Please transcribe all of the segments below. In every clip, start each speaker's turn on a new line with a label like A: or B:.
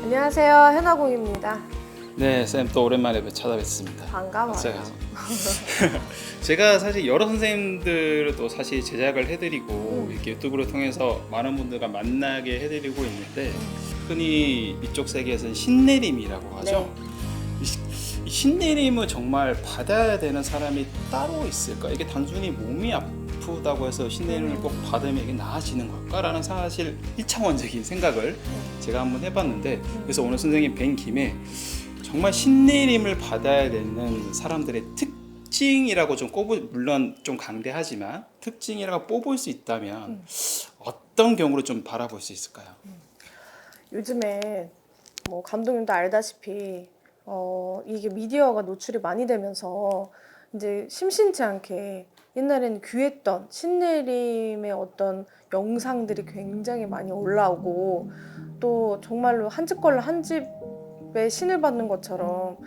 A: 안녕하세요, 현아공입니다.
B: 네, 쌤 또 오랜만에 찾아뵙습니다.
A: 반가워요.
B: 제가 사실 여러 선생님들을 또 사실 제작을 해드리고 이렇게 유튜브를 통해서 많은 분들과 만나게 해드리고 있는데 흔히 이쪽 세계에서는 신내림이라고 하죠. 이 신내림을 정말 받아야 되는 사람이 따로 있을까? 이게 단순히 몸이 아프다고 해서 신내림을 꼭 받으면 이게 나아지는 걸까라는 사실 1차원적인 생각을 제가 한번 해봤는데, 그래서 오늘 선생님 뵌 김에 정말 신내림을 받아야 되는 사람들의 특징이라고 좀 물론 좀 강대하지만 특징이라고 뽑을 수 있다면 어떤 경우로 좀 바라볼 수 있을까요?
A: 요즘에 뭐 감독님도 알다시피 이게 미디어가 노출이 많이 되면서 이제 심심치 않게 옛날에는 귀했던 신내림의 어떤 영상들이 굉장히 많이 올라오고, 또 정말로 한 집 걸로 한 집에 신을 받는 것처럼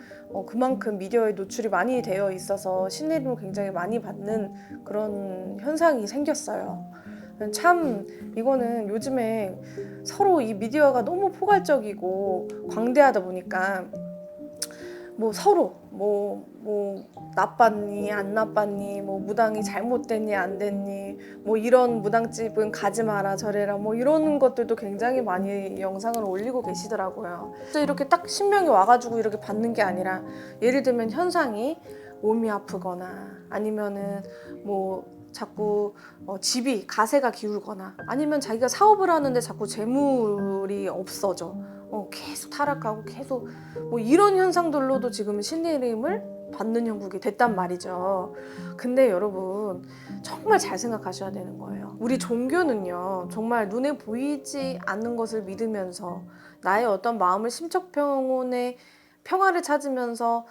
A: 그만큼 미디어에 노출이 많이 되어 있어서 신내림을 굉장히 많이 받는 그런 현상이 생겼어요. 참 이거는 요즘에 서로 이 미디어가 너무 포괄적이고 광대하다 보니까 뭐 서로 뭐 나빴니 안 나빴니, 뭐 무당이 잘못됐니 안 됐니, 뭐 이런 무당집은 가지 마라 저래라, 뭐 이런 것들도 굉장히 많이 영상을 올리고 계시더라고요. 이렇게 딱 신명이 와가지고 이렇게 받는 게 아니라, 예를 들면 현상이 몸이 아프거나 아니면은 뭐 자꾸 집이 가세가 기울거나, 아니면 자기가 사업을 하는데 자꾸 재물이 없어져, 계속 타락하고 계속 뭐 이런 현상들로도 지금 신내림을 받는 형국이 됐단 말이죠. 근데 여러분 정말 잘 생각하셔야 되는 거예요. 우리 종교는요, 정말 눈에 보이지 않는 것을 믿으면서 나의 어떤 마음을 심적평온의 평화를 찾으면서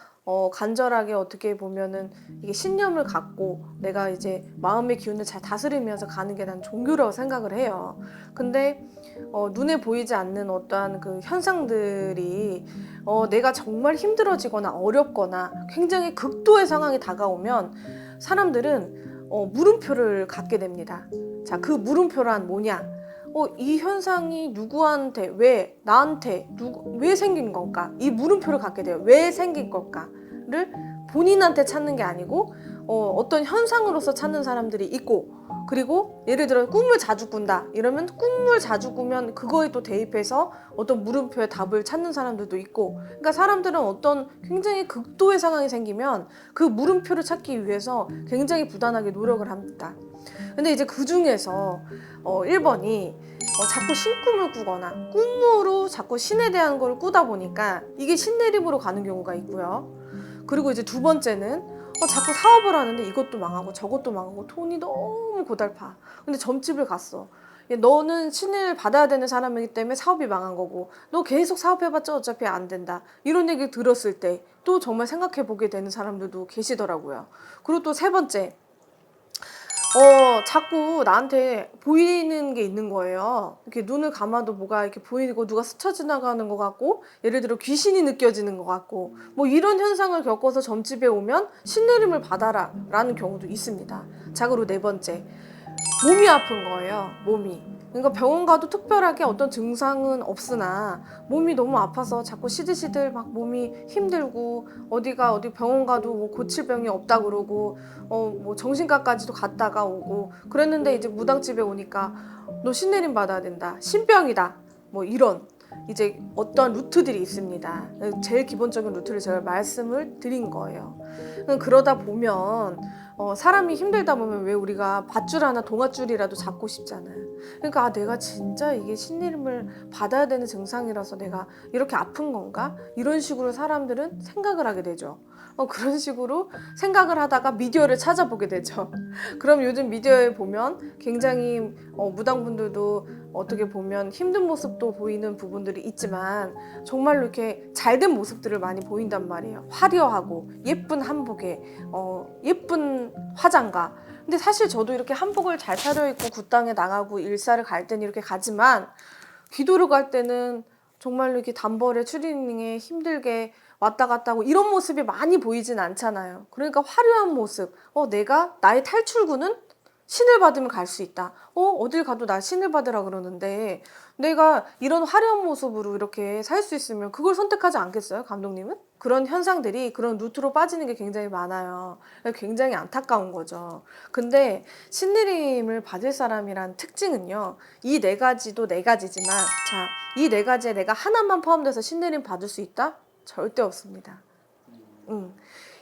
A: 간절하게 어떻게 보면은 이게 신념을 갖고 내가 이제 마음의 기운을 잘 다스리면서 가는 게 난 종교라고 생각을 해요. 근데 눈에 보이지 않는 어떠한 그 현상들이 내가 정말 힘들어지거나 어렵거나 굉장히 극도의 상황이 다가오면 사람들은 물음표를 갖게 됩니다. 자, 그 물음표란 뭐냐? 이 현상이 누구한테, 왜, 나한테, 왜 생긴 걸까? 이 물음표를 갖게 돼요. 왜 생긴 걸까를 본인한테 찾는 게 아니고 어떤 현상으로서 찾는 사람들이 있고, 그리고 예를 들어 꿈을 자주 꾼다 이러면 꿈을 자주 꾸면 그거에 또 대입해서 어떤 물음표의 답을 찾는 사람들도 있고, 그러니까 사람들은 어떤 굉장히 극도의 상황이 생기면 그 물음표를 찾기 위해서 굉장히 부단하게 노력을 합니다. 근데 이제 그 중에서 1번이 자꾸 신꿈을 꾸거나 꿈으로 자꾸 신에 대한 걸 꾸다 보니까 이게 신내림으로 가는 경우가 있고요. 그리고 이제 두 번째는 자꾸 사업을 하는데 이것도 망하고 저것도 망하고 돈이 너무 고달파. 근데 점집을 갔어. 너는 신을 받아야 되는 사람이기 때문에 사업이 망한 거고, 너 계속 사업해봤자 어차피 안 된다, 이런 얘기 들었을 때 또 정말 생각해 보게 되는 사람들도 계시더라고요. 그리고 또 세 번째, 자꾸 나한테 보이는 게 있는 거예요. 이렇게 눈을 감아도 뭐가 이렇게 보이고 누가 스쳐 지나가는 것 같고, 예를 들어 귀신이 느껴지는 것 같고, 뭐 이런 현상을 겪어서 점집에 오면 신내림을 받아라 라는 경우도 있습니다. 자, 그리고 네 번째, 몸이 아픈 거예요. 몸이. 그러니까 병원 가도 특별하게 어떤 증상은 없으나 몸이 너무 아파서 자꾸 시들시들 막 몸이 힘들고, 어디 병원 가도 뭐 고칠 병이 없다 그러고, 뭐 정신과까지도 갔다가 오고 그랬는데, 이제 무당집에 오니까 너 신내림 받아야 된다, 신병이다, 뭐 이런 이제 어떤 루트들이 있습니다. 제일 기본적인 루트를 제가 말씀을 드린 거예요. 그러다 보면 사람이 힘들다 보면 왜 우리가 밧줄 하나 동아줄이라도 잡고 싶잖아요. 그러니까 내가 진짜 이게 신내림을 받아야 되는 증상이라서 내가 이렇게 아픈 건가? 이런 식으로 사람들은 생각을 하게 되죠. 그런 식으로 생각을 하다가 미디어를 찾아보게 되죠. 그럼 요즘 미디어에 보면 굉장히 무당분들도 어떻게 보면 힘든 모습도 보이는 부분들이 있지만 정말로 이렇게 잘된 모습들을 많이 보인단 말이에요. 화려하고 예쁜 한복에 예쁜 화장가. 근데 사실 저도 이렇게 한복을 잘 차려입고 굿당에 나가고 일사를 갈 때는 이렇게 가지만, 기도를 갈 때는 정말로 이렇게 단벌에 추리닝에 힘들게 왔다 갔다 하고 이런 모습이 많이 보이진 않잖아요. 그러니까 화려한 모습, 나의 탈출구는 신을 받으면 갈 수 있다. 어딜 가도 나 신을 받으라 그러는데 내가 이런 화려한 모습으로 이렇게 살 수 있으면 그걸 선택하지 않겠어요, 감독님은? 그런 현상들이 그런 루트로 빠지는 게 굉장히 많아요. 굉장히 안타까운 거죠. 근데 신내림을 받을 사람이란 특징은요, 이 네 가지도 네 가지지만, 자, 이 네 가지에 내가 하나만 포함돼서 신내림 받을 수 있다? 절대 없습니다.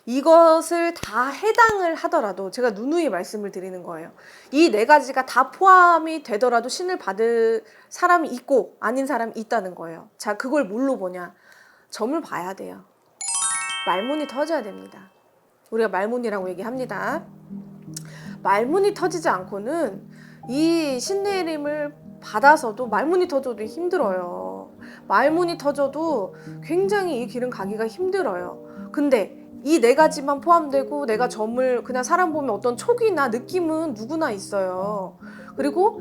A: 이것을 다 해당을 하더라도 제가 누누이 말씀을 드리는 거예요. 이 네 가지가 다 포함이 되더라도 신을 받을 사람이 있고 아닌 사람이 있다는 거예요. 자, 그걸 뭘로 보냐? 점을 봐야 돼요. 말문이 터져야 됩니다. 우리가 말문이라고 얘기합니다. 말문이 터지지 않고는 이 신내림을 받아서도 말문이 터져도 힘들어요. 말문이 터져도 굉장히 이 길은 가기가 힘들어요. 근데 이 네 가지만 포함되고 내가 점을 그냥 사람 보면 어떤 촉이나 느낌은 누구나 있어요. 그리고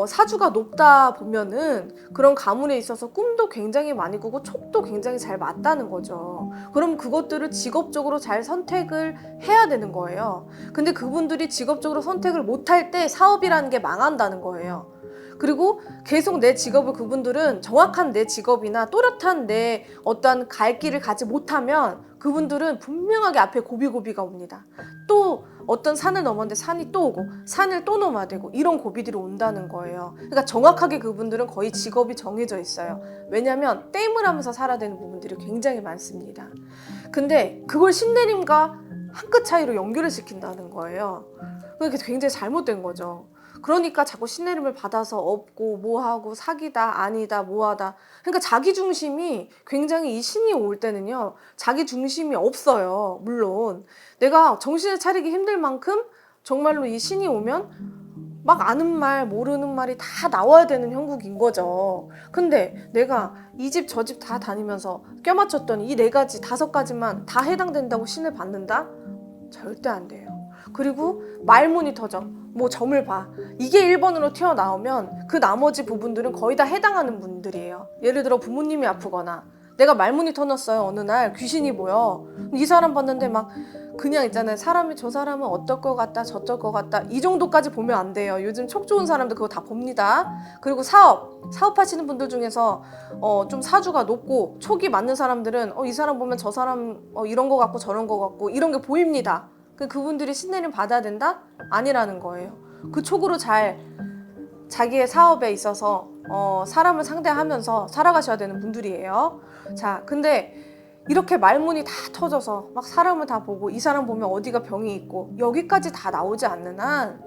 A: 사주가 높다 보면은 그런 가문에 있어서 꿈도 굉장히 많이 꾸고 촉도 굉장히 잘 맞다는 거죠. 그럼 그것들을 직업적으로 잘 선택을 해야 되는 거예요. 근데 그분들이 직업적으로 선택을 못할 때 사업이라는 게 망한다는 거예요. 그리고 계속 내 직업을 그분들은 정확한 내 직업이나 또렷한 내 어떤 갈 길을 가지 못하면 그분들은 분명하게 앞에 고비고비가 옵니다. 또 어떤 산을 넘었는데 산이 또 오고 산을 또 넘어야 되고 이런 고비들이 온다는 거예요. 그러니까 정확하게 그분들은 거의 직업이 정해져 있어요. 왜냐하면 땜을 하면서 살아야 되는 부분들이 굉장히 많습니다. 근데 그걸 신내림과 한 끗 차이로 연결을 시킨다는 거예요. 그게 굉장히 잘못된 거죠. 그러니까 자꾸 신내림을 받아서 업고 뭐하고 사기다 아니다 뭐하다. 그러니까 자기 중심이 굉장히 이 신이 올 때는요, 자기 중심이 없어요. 물론 내가 정신을 차리기 힘들 만큼 정말로 이 신이 오면 막 아는 말 모르는 말이 다 나와야 되는 형국인 거죠. 근데 내가 이 집 저 집 다 다니면서 껴맞췄더니 이 네 가지 다섯 가지만 다 해당된다고 신을 받는다? 절대 안 돼요. 그리고 말문이 터져. 뭐 점을 봐. 이게 1번으로 튀어나오면 그 나머지 부분들은 거의 다 해당하는 분들이에요. 예를 들어 부모님이 아프거나 내가 말문이 터졌어요. 어느 날 귀신이 보여. 이 사람 봤는데 막 그냥 있잖아요. 사람이 저 사람은 어떨 것 같다 저떨 것 같다 이 정도까지 보면 안 돼요. 요즘 촉 좋은 사람들 그거 다 봅니다. 그리고 사업하시는 분들 중에서 좀 사주가 높고 촉이 맞는 사람들은 이 사람 보면 저 사람 이런 거 같고 저런 거 같고 이런 게 보입니다. 그분들이 신내림 받아야 된다? 아니라는 거예요. 그 촉으로 잘 자기의 사업에 있어서 사람을 상대하면서 살아가셔야 되는 분들이에요. 자, 근데 이렇게 말문이 다 터져서 막 사람을 다 보고 이 사람 보면 어디가 병이 있고 여기까지 다 나오지 않는 한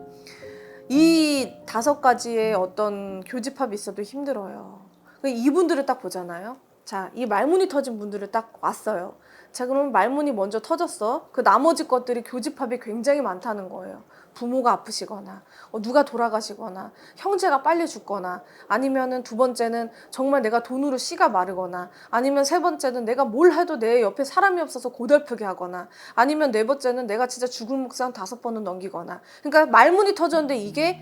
A: 이 다섯 가지의 어떤 교집합이 있어도 힘들어요. 이분들을 딱 보잖아요. 자, 이 말문이 터진 분들을 딱 왔어요. 자, 그러면 말문이 먼저 터졌어. 그 나머지 것들이 교집합이 굉장히 많다는 거예요. 부모가 아프시거나 누가 돌아가시거나 형제가 빨리 죽거나 아니면은 두 번째는 정말 내가 돈으로 씨가 마르거나 아니면 세 번째는 내가 뭘 해도 내 옆에 사람이 없어서 고달프게 하거나 아니면 네 번째는 내가 진짜 죽을 목상 5번은 넘기거나. 그러니까 말문이 터졌는데 이게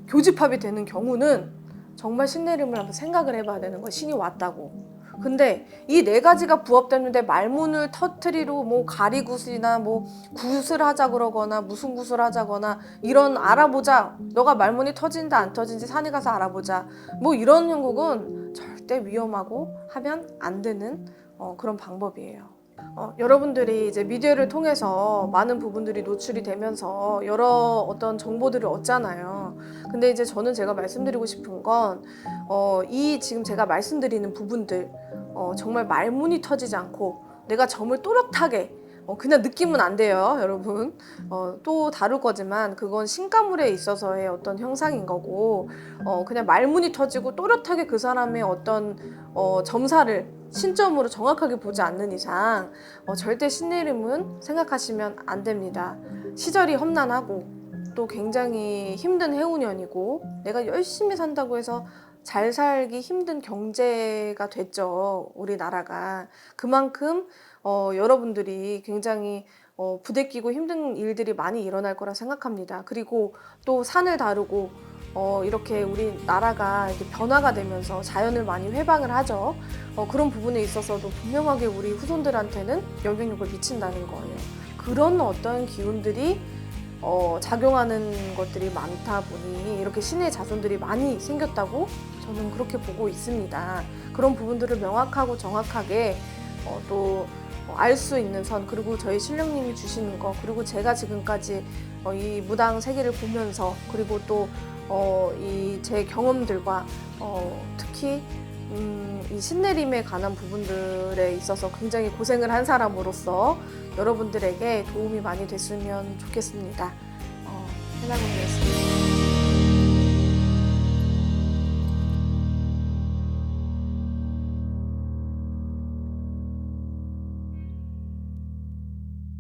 A: 교집합이 되는 경우는 정말 신내림을 한번 생각을 해봐야 되는 거예요. 신이 왔다고. 근데 이 네 가지가 부합되는데 말문을 터트리로 뭐 가리굿이나 뭐 굿을 하자 그러거나 무슨 굿을 하자거나 이런 알아보자. 너가 말문이 터진다 안 터진지 산에 가서 알아보자. 뭐 이런 형국은 절대 위험하고 하면 안 되는 그런 방법이에요. 여러분들이 이제 미디어를 통해서 많은 부분들이 노출이 되면서 여러 어떤 정보들을 얻잖아요. 근데 이제 저는 제가 말씀드리고 싶은 건 이 지금 제가 말씀드리는 부분들 정말 말문이 터지지 않고 내가 점을 또렷하게 그냥 느끼면 안 돼요, 여러분. 또 다룰 거지만 그건 신가물에 있어서의 어떤 형상인 거고 그냥 말문이 터지고 또렷하게 그 사람의 어떤 점사를 신점으로 정확하게 보지 않는 이상 절대 신내림은 생각하시면 안 됩니다. 시절이 험난하고 또 굉장히 힘든 해운년이고 내가 열심히 산다고 해서 잘 살기 힘든 경제가 됐죠, 우리나라가. 그만큼 여러분들이 굉장히 부대끼고 힘든 일들이 많이 일어날 거라 생각합니다. 그리고 또 산을 다루고 이렇게 우리나라가 이렇게 변화가 되면서 자연을 많이 회방을 하죠. 그런 부분에 있어서도 분명하게 우리 후손들한테는 영향력을 미친다는 거예요. 그런 어떤 기운들이 작용하는 것들이 많다 보니 이렇게 신의 자손들이 많이 생겼다고 저는 그렇게 보고 있습니다. 그런 부분들을 명확하고 정확하게 또 알 수 있는 선, 그리고 저희 신령님이 주시는 거, 그리고 제가 지금까지 이 무당 세계를 보면서, 그리고 또 이 제 경험들과 특히 이 신내림에 관한 부분들에 있어서 굉장히 고생을 한 사람으로서 여러분들에게 도움이 많이 됐으면 좋겠습니다. 해나군이었습니다.